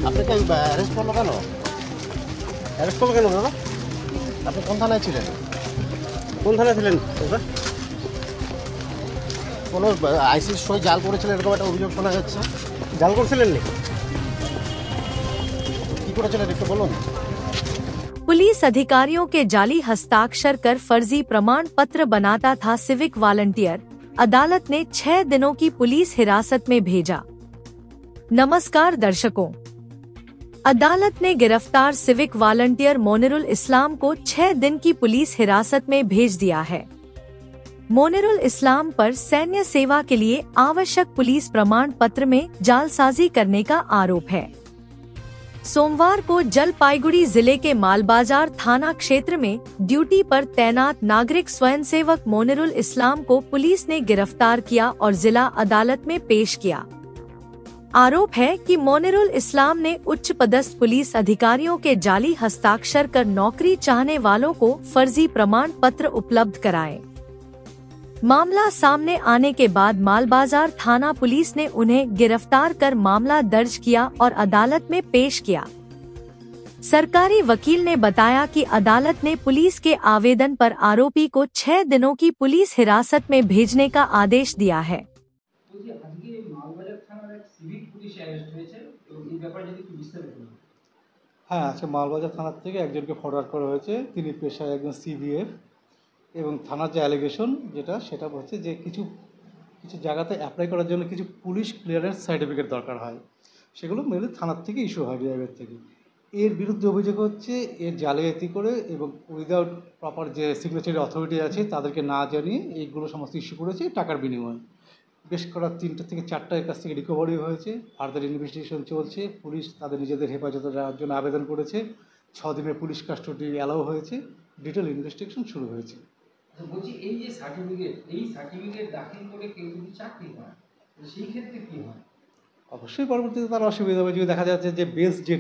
আপনাকে অ্যারেস্ট করলো কেন? অ্যারেস্ট করলো কেন দাদা? আপনি কোন থানায় ছিলেন? কোন থানায় ছিলেন দাদা? কোনো আইসির সই জাল করেছিলেন এরকম একটা অভিযোগ শোনা যাচ্ছে। জাল করছিলেন নাকি? কী করেছিলেন একটু বলুন। पुलिस अधिकारियों के जाली हस्ताक्षर कर फर्जी प्रमाण पत्र बनाता था सिविक वॉलंटियर, अदालत ने 6 दिनों की पुलिस हिरासत में भेजा। नमस्कार दर्शकों, अदालत ने गिरफ्तार सिविक वॉलंटियर मोनिरुल इस्लाम को 6 दिन की पुलिस हिरासत में भेज दिया है। मोनिरुल इस्लाम पर सैन्य सेवा के लिए आवश्यक पुलिस प्रमाण पत्र में जालसाजी करने का आरोप है। सोमवार को जलपाईगुड़ी जिले के मालबाजार थाना क्षेत्र में ड्यूटी पर तैनात नागरिक स्वयंसेवक मोनिरुल इस्लाम को पुलिस ने गिरफ्तार किया और जिला अदालत में पेश किया। आरोप है कि मोनिरुल इस्लाम ने उच्च पदस्थ पुलिस अधिकारियों के जाली हस्ताक्षर कर नौकरी चाहने वालों को फर्जी प्रमाण पत्र उपलब्ध कराए। मामला सामने आने के बाद मालबाजार थाना पुलिस ने उन्हें गिरफ्तार कर मामला दर्ज किया और अदालत में पेश किया। सरकारी वकील ने बताया कि अदालत ने पुलिस के आवेदन पर आरोपी को 6 दिनों की पुलिस हिरासत में भेजने का आदेश दिया है। হ্যাঁ, আজকে মালবাজার থানার থেকে একজনকে ফরওয়ার্ড করা হয়েছে। তিনি পেশায় একজন সিভিএফ এবং থানার যে অ্যালিগেশন সেটা হচ্ছে যে কিছু জায়গাতে অ্যাপ্লাই করার জন্য কিছু পুলিশ ক্লিয়ারেন্স সার্টিফিকেট দরকার হয়, সেগুলো মেনলি থানার থেকে ইস্যু হয়, বিআইবির থেকে। এর বিরুদ্ধে অভিযোগ হচ্ছে এর জালিয়াতি করে এবং উইদাউট প্রপার যে সিগনেচারি অথরিটি আছে তাদেরকে না জানিয়ে এইগুলো সমস্ত ইস্যু করেছে টাকার বিনিময়ে। বেশ করা 3টা থেকে 4টার কাছ থেকে রিকভারি হয়েছে। ফার্দার ইনভেস্টিগেশন চলছে। পুলিশ তাদের নিজেদের হেফাজতে যাওয়ার জন্য আবেদন করেছে। 6 দিনের পুলিশ কাস্টডি অ্যালাউ হয়েছে। ডিটেল ইনভেস্টিগেশন শুরু হয়েছে। বলছি এই যে সার্টিফিকেট দাখিল করে কেউ যদি চাকরি পায় সেই ক্ষেত্রে কি হয়? অবশ্যই পরবর্তীতে তার অসুবিধা হবে যদি দেখা যাচ্ছে যে বেস যে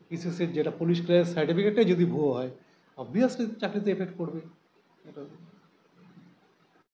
পিসিসির যেটা পুলিশ ক্লিয়ারেন্স সার্টিফিকেটটাই যদি ভুয়ো হয়, অবভিয়াসলি চাকরিতে এফেক্ট পড়বে। এটা